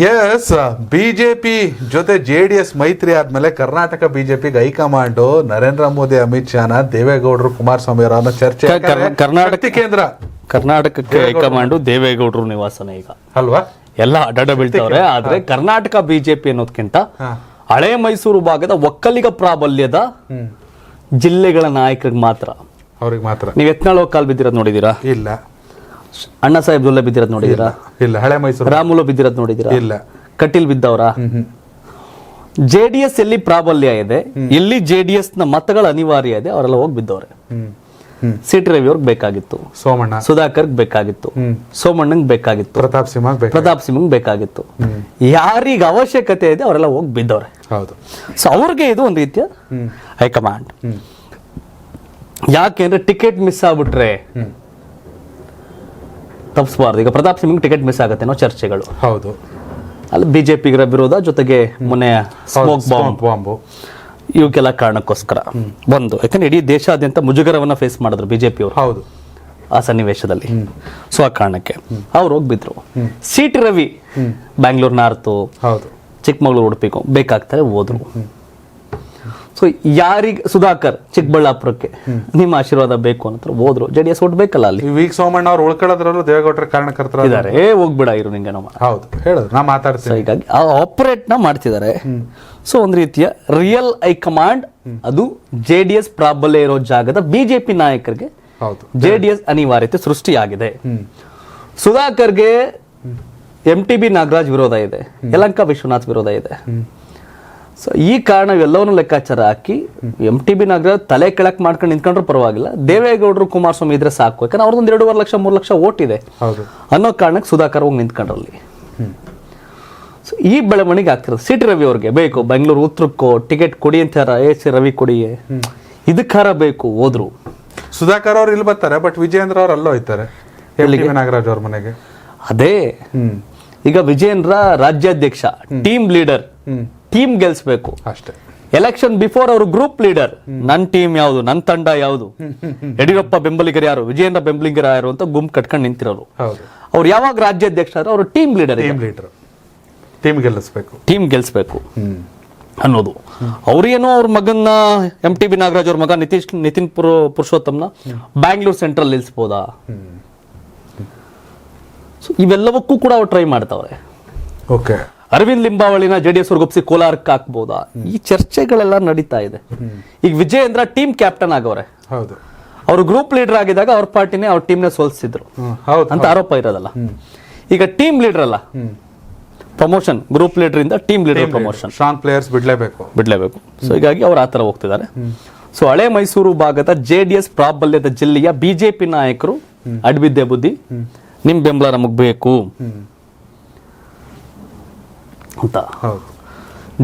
S, BJP ಜೊತೆ JDS ಮೈತ್ರಿ ಆದ್ಮೇಲೆ ಕರ್ನಾಟಕ ಬಿಜೆಪಿಗೆ ಹೈಕಮಾಂಡ್ ನರೇಂದ್ರ ಮೋದಿ, ಅಮಿತ್ ಶಾನ, ದೇವೇಗೌಡರು, ಕುಮಾರಸ್ವಾಮಿ ಅವರ ಚರ್ಚೆ. ಕರ್ನಾಟಕ ಕೇಂದ್ರ ಕರ್ನಾಟಕಕ್ಕೆ ಹೈಕಮಾಂಡ್ ದೇವೇಗೌಡರು ನಿವಾಸನ ಈಗ ಅಲ್ವಾ, ಎಲ್ಲ ಅಡ್ಡ ಬೀಳ್ತಾವ್ರೆ. ಆದ್ರೆ ಕರ್ನಾಟಕ ಬಿಜೆಪಿ ಅನ್ನೋದಕ್ಕಿಂತ ಹಳೆ ಮೈಸೂರು ಭಾಗದ ಒಕ್ಕಲಿಗ ಪ್ರಾಬಲ್ಯದ ಜಿಲ್ಲೆಗಳ ನಾಯಕರಿಗೆ ಮಾತ್ರ, ಅವ್ರಿಗೆ ಮಾತ್ರ. ನೀವ್ ಯತ್ನಾಳ್ ಕಾಲ್ ಬಿದ್ದಿರೋದ್ ನೋಡಿದೀರಾ? ಇಲ್ಲ. ಅಣ್ಣ ಸಾಹೇಬ್ ದುಲ್ಲೆ ಬಿದ್ದಿರೋದ್ ನೋಡಿದೀರಾ? ಇಲ್ಲ. ಹಳೆ ಮೈಸೂರು ರಾಮುಲು ಬಿದ್ದಿರೋದ್ ನೋಡಿದೀರಾ? ಇಲ್ಲ. ಕಟೀಲ್ ಬಿದ್ದವ್ರ? ಜೆಡಿಎಸ್ ಎಲ್ಲಿ ಪ್ರಾಬಲ್ಯ ಇದೆ, ಎಲ್ಲಿ ಜೆಡಿಎಸ್ ನ ಮತಗಳ ಅನಿವಾರ್ಯ ಇದೆ, ಅವರೆಲ್ಲ ಹೋಗಿ ಬಿದ್ದವ್ರೆ. ಸಿಟಿ ರವಿ ಅವ್ರಿಗೆ ಬೇಕಾಗಿತ್ತು, ಸೋಮಣ್ಣ, ಸುಧಾಕರ್ ಬೇಕಾಗಿತ್ತು, ಸೋಮಣ್ಣಂಗ್ ಬೇಕಾಗಿತ್ತು, ಪ್ರತಾಪ್ ಸಿಂಗ್ ಬೇಕಾಗಿತ್ತು. ಯಾರಿಗ ಅವಶ್ಯಕತೆ ಇದೆ ಅವರೆಲ್ಲ ಹೋಗಿ ಬಿದ್ದವ್ರೆ. ಹೌದು. ಸೊ ಅವ್ರಿಗೆ ಇದು ಒಂದು ರೀತಿಯ ಹೈಕಮಾಂಡ್. ಯಾಕೆಂದ್ರೆ ಟಿಕೆಟ್ ಮಿಸ್ ಆಗ್ಬಿಟ್ರೆ ತಪ್ಪಿಸಬಾರ್ದು. ಈಗ ಪ್ರತಾಪ್ ಸಿಂಗ್ ಟಿಕೆಟ್ ಮಿಸ್ ಆಗುತ್ತೆ ಅನ್ನೋ ಚರ್ಚೆಗಳು. ಹೌದು. ಅಲ್ಲಿ ಬಿಜೆಪಿಗರ ವಿರೋಧ, ಜೊತೆಗೆ ಮೊನ್ನೆ ಸ್ಮೋಕ್ ಬಾಂಬ್, ಇವಕ್ಕೆಲ್ಲ ಕಾರಣಕ್ಕೋಸ್ಕರ ಒಂದು. ಯಾಕಂದ್ರೆ ಇಡೀ ದೇಶಾದ್ಯಂತ ಮುಜುಗರವನ್ನ ಫೇಸ್ ಮಾಡಿದ್ರು ಬಿಜೆಪಿ ಅವರು. ಹೌದು. ಆ ಸನ್ನಿವೇಶದಲ್ಲಿ ಸೊ ಆ ಕಾರಣಕ್ಕೆ ಅವ್ರು ಹೋಗ್ಬಿದ್ರು. ಸಿಟಿ ರವಿ ಬ್ಯಾಂಗ್ಳೂರ್ ನಾರ್ತು, ಚಿಕ್ಕಮಗಳೂರು, ಉಡುಪಿ ಬೇಕಾಗ್ತಾರೆ, ಹೋದ್ರು. ಸೊ ಯಾರಿಗೆ ಸುಧಾಕರ್ ಚಿಕ್ಕಬಳ್ಳಾಪುರಕ್ಕೆ ನಿಮ್ಮ ಆಶೀರ್ವಾದ ಬೇಕು ಅಂತ ಹೋದ್ರು. ಜೆಡಿಎಸ್ ಓಟ್ ಬೇಕಲ್ಲ ಅಲ್ಲಿ. ಈಗ ಸೋಮಣ್ಣ ಅವ್ರು ಉಳ್ಕೊಳ್ಳೋದ್ರಲ್ಲೂ ದೇವೇಗೌಡರ ಕಾರಣಕರ್ತರ ಇದಾರೆ. ಹೋಗ್ಬಿಡ ಇರು ನಿಂಗೆ ನಮ್ಮ. ಹೌದು, ಹೇಳಿದ್ರು, ನಾ ಮಾತಾಡ್ತೀನಿ. ಹೀಗಾಗಿ ಆಪರೇಟ್ ನ ಮಾಡ್ತಿದ್ದಾರೆ. ಸೊ ಒಂದ್ ರೀತಿಯ ರಿಯಲ್ ಹೈಕಮಾಂಡ್ ಅದು ಜೆಡಿಎಸ್ ಪ್ರಾಬಲ್ಯ ಇರೋ ಜಾಗದ ಬಿಜೆಪಿ ನಾಯಕರಿಗೆ ಜೆಡಿಎಸ್ ಅನಿವಾರ್ಯತೆ ಸೃಷ್ಟಿಯಾಗಿದೆ. ಸುಧಾಕರ್ಗೆ MTB ನಾಗರಾಜ್ ವಿರೋಧ ಇದೆ, ಯಲಹಂಕ ವಿಶ್ವನಾಥ್ ವಿರೋಧ ಇದೆ. ಸೊ ಈ ಕಾರಣ ಎಲ್ಲವನ್ನೂ ಲೆಕ್ಕಾಚಾರ ಹಾಕಿ MTB ನಾಗರಾಜ್ ತಲೆ ಕೆಳಕ್ ಮಾಡ್ಕೊಂಡು ನಿಂತ್ಕೊಂಡ್ರು ಪರವಾಗಿಲ್ಲ, ದೇವೇಗೌಡರು, ಕುಮಾರಸ್ವಾಮಿ ಇದ್ರೆ ಸಾಕು. ಯಾಕಂದ್ರೆ ಅವ್ರದೊಂದು 2.5 ಲಕ್ಷ 3 ಲಕ್ಷ ಓಟ್ ಇದೆ ಅನ್ನೋ ಕಾರಣಕ್ಕೆ ಸುಧಾಕರ್ ಹೋಗಿ ನಿಂತ್ಕೊಂಡ್ರಲ್ಲಿ. ಸೊ ಈ ಬೆಳವಣಿಗೆ ಆಗ್ತಿರೋದು. ಸಿಟಿ ರವಿ ಅವ್ರಿಗೆ ಬೇಕು, ಬೆಂಗಳೂರು ಉತ್ತರಕ್ಕೋ ಟಿಕೆಟ್ ಕೊಡಿ ಅಂತಾರ, ರವಿ ಕೊಡಿಯೇ ಇದಕ್ಕಾರ ಬೇಕು, ಹೋದ್ರು. ಸುಧಾಕರ್ ಅವ್ರು ಇಲ್ಲಿ ಬರ್ತಾರೆ, ಬಟ್ ವಿಜಯೇಂದ್ರ ಅವ್ರು ಅಲ್ಲೋ ಹೋಯ್ತಾರೆ ನಾಗರಾಜ್ ಅವ್ರ ಮನೆಗೆ. ಅದೇ ಈಗ ವಿಜಯೇಂದ್ರ ರಾಜ್ಯಾಧ್ಯಕ್ಷ, ಟೀಮ್ ಲೀಡರ್, ಟೀಮ್ ಗೆಲ್ಸ್ಬೇಕು ಅಷ್ಟೇ. ಎಲೆಕ್ಷನ್ ಬಿಫೋರ್ ಅವರು ಗ್ರೂಪ್ ಲೀಡರ್, ನನ್ ಟೀಮ್ ಯಾವುದು, ನನ್ ತಂಡ ಯಾವುದು, ಯಡಿಯೂರಪ್ಪ ಬೆಂಬಲಿಗರು ಯಾರು, ವಿಜಯೇಂದ್ರ ಬೆಂಬಲಿಗರು ಯಾರು ಅಂತ ಗುಂಪು ಕಟ್ಕೊಂಡು ನಿಂತಿರೋರು. ಅವ್ರು ಯಾವಾಗ ರಾಜ್ಯಾಧ್ಯಕ್ಷ ಆದ್ರೆ ಅವರು ಟೀಮ್ ಲೀಡರ್, ಟೀಮ್ ಗೆಲ್ಲಿಸ್ಬೇಕು ಅನ್ನೋದು. ಅವ್ರೇನೋ ಅವ್ರ ಮಗನ್ನ MTB ನಾಗರಾಜ್ ಅವ್ರ ಮಗ ನಿತಿನ್ ಪುರುಷೋತ್ತಮ್ನ ಬ್ಯಾಂಗ್ಳೂರ್ ಸೆಂಟ್ರಲ್ ನಿಲ್ಸ್ಬೋದಾ? ಇವೆಲ್ಲವಕ್ಕೂ ಕೂಡ ಅವ್ರು ಟ್ರೈ ಮಾಡ್ತಾವ್ರೆ. ಅರವಿಂದ್ ಲಿಂಬಾವಳಿನ JDS ಅವ್ರಿಗೆ ಕೋಲಾರಕ್ಕೆ ಹಾಕ್ಬೋದಾ? ಈ ಚರ್ಚೆಗಳೆಲ್ಲ ನಡೀತಾ ಇದೆ. ಈಗ ವಿಜಯೇಂದ್ರ ಟೀಮ್ ಕ್ಯಾಪ್ಟನ್ ಆಗವ್ರೆ. ಅವರು ಗ್ರೂಪ್ ಲೀಡರ್ ಆಗಿದಾಗ ಅವ್ರ ಪಾರ್ಟಿನೇ ಅವ್ರ ಟೀಮ್ನ ಸೋಲಿಸಿದ್ರು ಅಂತ ಆರೋಪ ಇರೋದಲ್ಲ. ಈಗ ಟೀಮ್ ಲೀಡರ್ ಅಲ್ಲ, ಪ್ರಮೋಷನ್, ಗ್ರೂಪ್ ಲೀಡರ್ ಇಂದ team leader promotion, strong players ಬಿಡ್ಲೇಬೇಕು. ಸೊ ಹೀಗಾಗಿ ಅವ್ರು ಆತರ ಹೋಗ್ತಿದ್ದಾರೆ. ಸೊ ಹಳೆ ಮೈಸೂರು ಭಾಗದ JDS ಪ್ರಾಬಲ್ಯದ ಜಿಲ್ಲೆಯ ಬಿಜೆಪಿ ನಾಯಕರು ಅಡ್ಬಿದ್ದೆ ಬುದ್ಧಿ, ನಿಮ್ ಬೆಂಬಲ ನಮಗ್ ಬೇಕು ಅಂತ.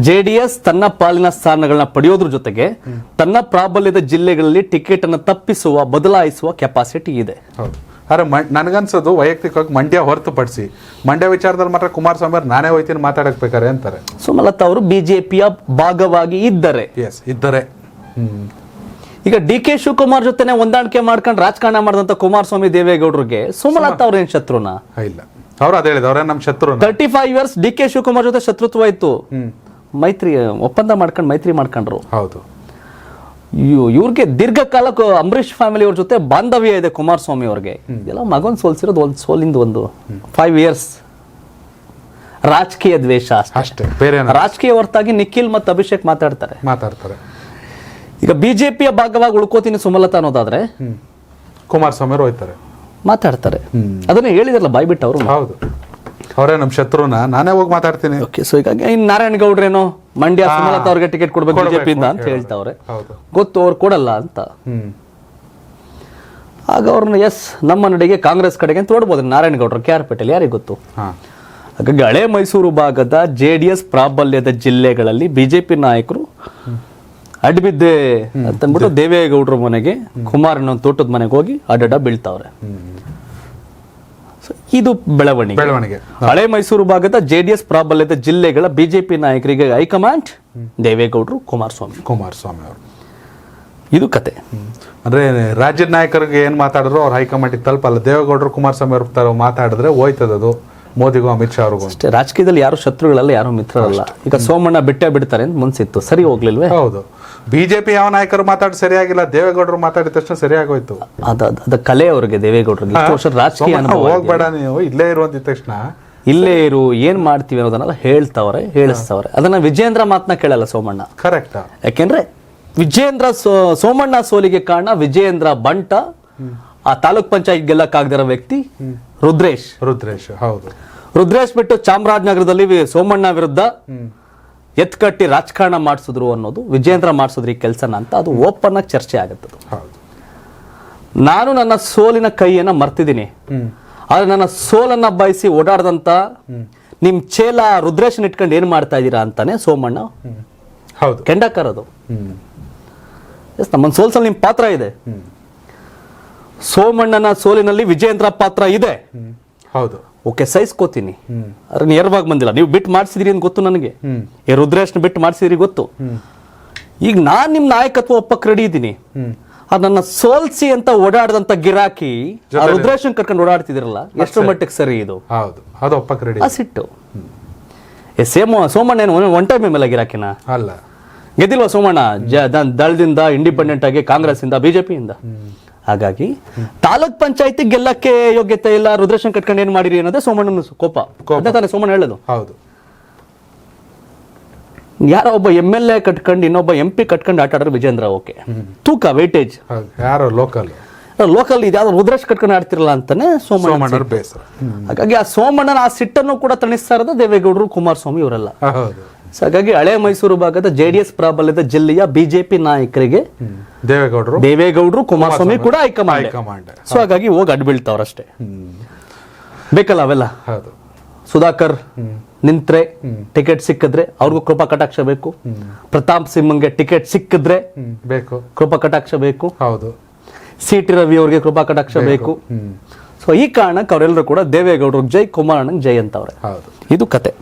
JDS ತನ್ನ ಪಾಲಿನ ಸ್ಥಾನಗಳನ್ನ ಪಡೆಯೋದ್ರ ಜೊತೆಗೆ ತನ್ನ ಪ್ರಾಬಲ್ಯದ ಜಿಲ್ಲೆಗಳಲ್ಲಿ ಟಿಕೆಟ್ ಅನ್ನು ತಪ್ಪಿಸುವ, ಬದಲಾಯಿಸುವ ಕೆಪಾಸಿಟಿ ಇದೆ. ಆದ್ರೆ ನನಗನ್ಸೋದು ವೈಯಕ್ತಿಕವಾಗಿ ಮಂಡ್ಯ ಹೊರತುಪಡಿಸಿ ಮಂಡ್ಯ ವಿಚಾರದಲ್ಲಿ ಮಾತ್ರ ಕುಮಾರಸ್ವಾಮಿ ಅವ್ರು ನಾನೇ ಹೋಯ್ತೀನಿ ಮಾತಾಡಕ್ ಬೇಕಾರೆ ಅಂತಾರೆ. ಸುಮಲತಾ ಅವರು ಬಿಜೆಪಿಯ ಭಾಗವಾಗಿ ಇದ್ದಾರೆ. ಈಗ DK ಶಿವಕುಮಾರ್ ಜೊತೆನೆ ಹೊಂದಾಣಿಕೆ ಮಾಡ್ಕೊಂಡು ರಾಜಕಾರಣ ಮಾಡಿದಂತ ಕುಮಾರಸ್ವಾಮಿ, ದೇವೇಗೌಡರಿಗೆ ಸುಮಲತಾ ಅವ್ರ ಏನ್ ಶತ್ರುನಾ? ಇಲ್ಲ, ಅವ್ರು ಅದೇ ಹೇಳಿದ, ಅವ್ರೇ ನಮ್ ಶತ್ರು. 35 years DK ಶಿವಕುಮಾರ್ ಜೊತೆ ಶತ್ರುತ್ವ ಇತ್ತು. ಮೈತ್ರಿ ಒಪ್ಪಂದ ಮಾಡ್ಕೊಂಡು ಮೈತ್ರಿ ಮಾಡ್ಕೊಂಡ್ರು. ಹೌದು. ಇವ್ರಿಗೆ ದೀರ್ಘಕಾಲಕ್ಕೆ ಅಂಬರೀಷ್ ಫ್ಯಾಮಿಲಿ ಅವ್ರ ಜೊತೆ ಬಾಂಧವ್ಯ ಇದೆ ಕುಮಾರಸ್ವಾಮಿ ಅವ್ರಿಗೆ. ಎಲ್ಲ ಮಗನ್ ಸೋಲ್ಸಿರೋದು ಒಂದು ಸೋಲಿಂದ ಒಂದು 5 years ರಾಜಕೀಯ ದ್ವೇಷ ಅಷ್ಟೇ, ಬೇರೆ ರಾಜಕೀಯ ಹೊರತಾಗಿ ನಿಖಿಲ್ ಮತ್ತು ಅಭಿಷೇಕ್ ಮಾತಾಡ್ತಾರೆ. ಈಗ ಬಿಜೆಪಿಯ ಭಾಗವಾಗಿ ಉಳ್ಕೋತೀನಿ ಸುಮಲತಾ ಅನ್ನೋದಾದ್ರೆ ಕುಮಾರಸ್ವಾಮಿ ಅವರು ಹೋಯ್ತಾರೆ, ಮಾತಾಡ್ತಾರೆ. ಅದನ್ನ ಹೇಳಿದ್ರಲ್ಲ ಬಾಯ್ಬಿಟ್ಟು ಅವರು. ಹೌದು, ಅವರೇ ನಮ್ ಶತ್ರುನ, ನಾನೇ ಹೋಗಿ ಮಾತಾಡ್ತೀನಿ. ಸೊ ಹೀಗಾಗಿ ನಾರಾಯಣ ಗೌಡ್ರೇನೋ ಮಂಡ್ಯ ಸುಮಲತಾ ಅವ್ರಿಗೆ ಟಿಕೆಟ್ ಕೊಡ್ಬೇಕು ಬಿಜೆಪಿಯಿಂದ ಅಂತ ಹೇಳ್ತಾವ್ರೆ. ಗೊತ್ತು ಅವ್ರು ಕೊಡಲ್ಲ ಅಂತ. ಆಗ ಅವ್ರನ್ನ ನಮ್ಮ ನಡೆಗೆ ಕಾಂಗ್ರೆಸ್ ಕಡೆಗೆ ಅಂತ ಓಡ್ಬೋದು ನಾರಾಯಣ ಗೌಡ್ರು KR-ಪೇಟೆಲ್, ಯಾರಿಗೆ ಗೊತ್ತು. ಹಾಗಾಗಿ ಹಳೆ ಮೈಸೂರು ಭಾಗದ JDS ಪ್ರಾಬಲ್ಯದ ಜಿಲ್ಲೆಗಳಲ್ಲಿ ಬಿಜೆಪಿ ನಾಯಕರು ಅಡ್ಬಿದ್ದೆ ಅಂತಂದ್ಬಿಟ್ಟು ದೇವೇಗೌಡರ ಮನೆಗೆ, ಕುಮಾರನ ತೋಟದ ಮನೆಗೆ ಹೋಗಿ ಅಡ್ಡ ಬೀಳ್ತಾವ್ರೆ. ಇದು ಬೆಳವಣಿಗೆ. ಹಳೆ ಮೈಸೂರು ಭಾಗದ JDS ಪ್ರಾಬಲ್ಯದ ಜಿಲ್ಲೆಗಳ ಬಿಜೆಪಿ ನಾಯಕರಿಗೆ ಹೈಕಮಾಂಡ್ ದೇವೇಗೌಡರು, ಕುಮಾರಸ್ವಾಮಿ ಅವರು. ಇದು ಕತೆ. ಅಂದ್ರೆ ರಾಜ್ಯದ ನಾಯಕರಿಗೆ ಏನ್ ಮಾತಾಡಿದ್ರು ಅವ್ರ ಹೈಕಮಾಂಡ್ ತಲುಪಲ್ಲ. ದೇವೇಗೌಡರು, ಕುಮಾರಸ್ವಾಮಿ ಅವ್ರು ಮಾತಾಡಿದ್ರೆ ಹೋಯ್ತದದು. ಮೋದಿಗೂ ಅಮಿತ್ ಶಾ ಅವ್ರಿಗೂ. ಅಷ್ಟೇ, ರಾಜಕೀಯದಲ್ಲಿ ಯಾರು ಶತ್ರುಗಳಲ್ಲ, ಯಾರು ಮಿತ್ರರಲ್ಲ. ಈಗ ಸೋಮಣ್ಣ ಬಿಟ್ಟೇ ಬಿಡ್ತಾರೆ ಅಂತ ಮುನ್ಸಿತ್ತು, ಸರಿ ಹೋಗ್ಲಿಲ್ವೇ? ಹೌದು. ಬಿಜೆಪಿ ಯಾವ ನಾಯಕರು ಮಾತಾಡಿ ಸರಿಯಾಗಿಲ್ಲ, ದೇವೇಗೌಡರು ಮಾತಾಡಿದ ತಕ್ಷಣ ಸರಿಯಾಗೋಯ್ತು. ಅದ ಕಲೆ ಅವ್ರಿಗೆ, ದೇವೇಗೌಡರಿಗೆ ಇಷ್ಟು ವರ್ಷ ರಾಜಕೀಯ ಅನುಭವ ಇದೆ. ಹೋಗ್ಬೇಡ ನೀವು ಇಲ್ಲೇ ಇರುವಂತ ತಕ್ಷಣ ಇಲ್ಲೇ ಇರು, ಏನ್ ಮಾಡ್ತೀವಿ ಅನ್ನೋದನ್ನೆಲ್ಲ ಹೇಳಿಸ್ತವ್ರೆ. ಅದನ್ನ ವಿಜೇಂದ್ರ ಮಾತನ್ನ ಕೇಳಲ್ಲ ಸೋಮಣ್ಣ. ಕರೆಕ್ಟ್. ಯಾಕೆಂದ್ರೆ ಸೋಮಣ್ಣ ಸೋಲಿಗೆ ಕಾರಣ ವಿಜೇಂದ್ರ ಬಂಟ, ಆ ತಾಲೂಕ್ ಪಂಚಾಯತ್ ಗೆಲ್ಲಕ್ಕಾಗದಿರೋ ವ್ಯಕ್ತಿ ರುದ್ರೇಶ್. ಹೌದು. ರುದ್ರೇಶ್ ಬಿಟ್ಟು ಚಾಮರಾಜನಗರದಲ್ಲಿ ಸೋಮಣ್ಣ ವಿರುದ್ಧ ಎತ್ಕಟ್ಟಿ ರಾಜಕಾರಣ ಮಾಡಿಸಿದ್ರು ಅನ್ನೋದು, ವಿಜೇಂದ್ರ ಮಾಡಿಸಿದ್ರು ಈ ಕೆಲಸನ ಅಂತ, ಅದು ಓಪನ್ ಆಗಿ ಚರ್ಚೆ ಆಗುತ್ತದೆ. ನಾನು ನನ್ನ ಸೋಲಿನ ಕೈಯನ್ನ ಮರ್ತಿದ್ದೀನಿ, ಆದ್ರೆ ನನ್ನ ಸೋಲನ್ನ ಬಯಸಿ ಓಡಾಡದಂತ ನಿಮ್ ಚೇಲ ರುದ್ರೇಶನ್ ಇಟ್ಕೊಂಡು ಏನ್ ಮಾಡ್ತಾ ಇದ್ದೀರಾ ಅಂತಾನೆ ಸೋಮಣ್ಣ ಕೆಂಡಕರದು. ನಮ್ಮನ್ನ ಸೋಲ್ಸಲ್ ನಿಮ್ ಪಾತ್ರ ಇದೆ, ಸೋಮಣ್ಣನ ಸೋಲಿನಲ್ಲಿ ವಿಜೇಂದ್ರ ಪಾತ್ರ ಇದೆ. ಹೌದು, ಓಕೆ, ಸಹಿಸ್ಕೋತೀನಿ. ಅದ್ರ ನೇರವಾಗಿ ಬಂದಿಲ್ಲ, ನೀವು ಬಿಟ್ಟು ಮಾಡಿಸಿದ್ರಿ ಅಂತ ಗೊತ್ತು ನನಗೆ, ರುದ್ರೇಶ್ನ ಬಿಟ್ಟು ಮಾಡಿಸಿದ್ರಿ ಗೊತ್ತು. ಈಗ ನಾನ್ ನಿಮ್ ನಾಯಕತ್ವ ಒಪ್ಪಕ್ ರೆಡಿ ಇದ್ದೀನಿ. ಅದ್ ನನ್ನ ಸೋಲ್ಸಿ ಅಂತ ಓಡಾಡದಂತ ಗಿರಾಕಿ ರುದ್ರೇಶನ್ ಕರ್ಕೊಂಡು ಓಡಾಡ್ತಿದಿರಲ್ಲ, ಎಷ್ಟರ ಮಟ್ಟಿಗೆ ಸರಿ ಇದು? ಅದು ಒಪ್ಪಕ್ ರೆಡಿ. ಸಿಟ್ಟು ಸೋಮಣ್ಣ ಏನು ಒನ್ ಟೈಮ್ ಮೇಲೆ ಗಿರಾಕಿನ ಅಲ್ಲ, ಗೆದ್ದಿಲ್ವಾ ಸೋಮಣ್ಣ? ದಳದಿಂದ, ಇಂಡಿಪೆಂಡೆಂಟ್ ಆಗಿ, ಕಾಂಗ್ರೆಸ್ ಇಂದ, ಬಿಜೆಪಿಯಿಂದ. ಹಾಗಾಗಿ ತಾಲೂಕ್ ಪಂಚಾಯತಿ ಗೆಲ್ಲಕ್ಕೆ ಯೋಗ್ಯತೆ ಇಲ್ಲ, ರುದ್ರೇಶನ್ ಕಟ್ಕೊಂಡು ಏನ್ ಮಾಡಿರಿ ಅನ್ನೋದೇ ಸೋಮಣ್ಣನ ಕೋಪ. ತಾನೇ ಸೋಮಣ್ಣ ಹೇಳೋದು. ಹೌದು. ಯಾರೋ ಒಬ್ಬ MLA ಕಟ್ಕೊಂಡು ಇನ್ನೊಬ್ಬ MP ಕಟ್ಕೊಂಡು ಆಟ ಆಡ್ರೆ ವಿಜೇಂದ್ರ ಓಕೆ, ತೂಕ ವೇಟೇಜ್. ಯಾರೋ ಲೋಕಲ್ ಇದ್ಯಾವ್ದು ರುದ್ರೇಶ್ ಕಟ್ಕೊಂಡು ಆಡ್ತಿರಲ್ಲ ಅಂತಾನೆ ಸೋಮಣ್ಣ ಬೇಸರ. ಹಾಗಾಗಿ ಆ ಸೋಮಣ್ಣನ ಆ ಸಿಟ್ಟನ್ನು ಕೂಡ ತಣಿಸ್ತಾ ಇರೋದು ದೇವೇಗೌಡರು, ಕುಮಾರಸ್ವಾಮಿ ಇವರೆಲ್ಲ. ಹಾಗಾಗಿ ಹಳೆ ಮೈಸೂರು ಭಾಗದ JDS ಪ್ರಾಬಲ್ಯದ ಜಿಲ್ಲೆಯ ಬಿಜೆಪಿ ನಾಯಕರಿಗೆ ದೇವೇಗೌಡರು, ಕುಮಾರಸ್ವಾಮಿ ಕೂಡ ಹೈಕಮಾಂಡ್. ಸೊ ಹಾಗಾಗಿ ಹೋಗಿ ಅಡ್ ಬೀಳ್ತಾವ್ರಷ್ಟೇ. ಬೇಕಲ್ಲ ಅವೆಲ್ಲ. ಸುಧಾಕರ್ ನಿಂತ್ರೆ, ಟಿಕೆಟ್ ಸಿಕ್ಕಿದ್ರೆ ಅವ್ರಿಗೂ ಕೃಪಾ ಕಟಾಕ್ಷ ಬೇಕು. ಪ್ರತಾಪ್ ಸಿಂಹಂಗೆ ಟಿಕೆಟ್ ಸಿಕ್ಕಿದ್ರೆ ಬೇಕು, ಕೃಪಾ ಕಟಾಕ್ಷ ಬೇಕು. ಹೌದು. CT ರವಿ ಅವ್ರಿಗೆ ಕೃಪಾ ಕಟಾಕ್ಷ ಬೇಕು. ಸೊ ಈ ಕಾರಣಕ್ಕೆ ಅವರೆಲ್ಲರೂ ಕೂಡ ದೇವೇಗೌಡರು ಜೈ, ಕುಮಾರಣ್ಣಂಗೆ ಜೈ ಅಂತವ್ರೆ. ಇದು ಕತೆ.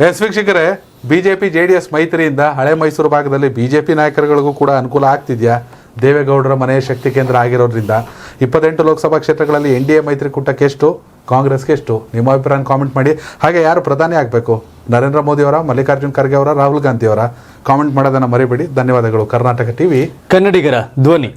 ವೀಕ್ಷಕರೇ, ಬಿಜೆಪಿ JDS ಮೈತ್ರಿಯಿಂದ ಹಳೆ ಮೈಸೂರು ಭಾಗದಲ್ಲಿ ಬಿಜೆಪಿ ನಾಯಕರುಗಳಿಗೂ ಕೂಡ ಅನುಕೂಲ ಆಗ್ತಿದ್ಯಾ? ದೇವೇಗೌಡರ ಮನೆಯ ಶಕ್ತಿ ಕೇಂದ್ರ ಆಗಿರೋದ್ರಿಂದ 28 ಲೋಕಸಭಾ ಕ್ಷೇತ್ರಗಳಲ್ಲಿ NDA ಮೈತ್ರಿಕೂಟಕ್ಕೆ ಎಷ್ಟು, ಕಾಂಗ್ರೆಸ್ಗೆ ಎಷ್ಟು? ನಿಮ್ಮ ಅಭಿಪ್ರಾಯ ಕಾಮೆಂಟ್ ಮಾಡಿ. ಹಾಗೆ ಯಾರು ಪ್ರಧಾನಿ ಆಗಬೇಕು, ನರೇಂದ್ರ ಮೋದಿ ಅವರ, ಮಲ್ಲಿಕಾರ್ಜುನ್ ಖರ್ಗೆ ಅವರ, ರಾಹುಲ್ ಗಾಂಧಿ ಅವರ? ಕಾಮೆಂಟ್ ಮಾಡೋದನ್ನ ಮರಿಬೇಡಿ. ಧನ್ಯವಾದಗಳು. ಕರ್ನಾಟಕ TV, ಕನ್ನಡಿಗರ ಧ್ವನಿ.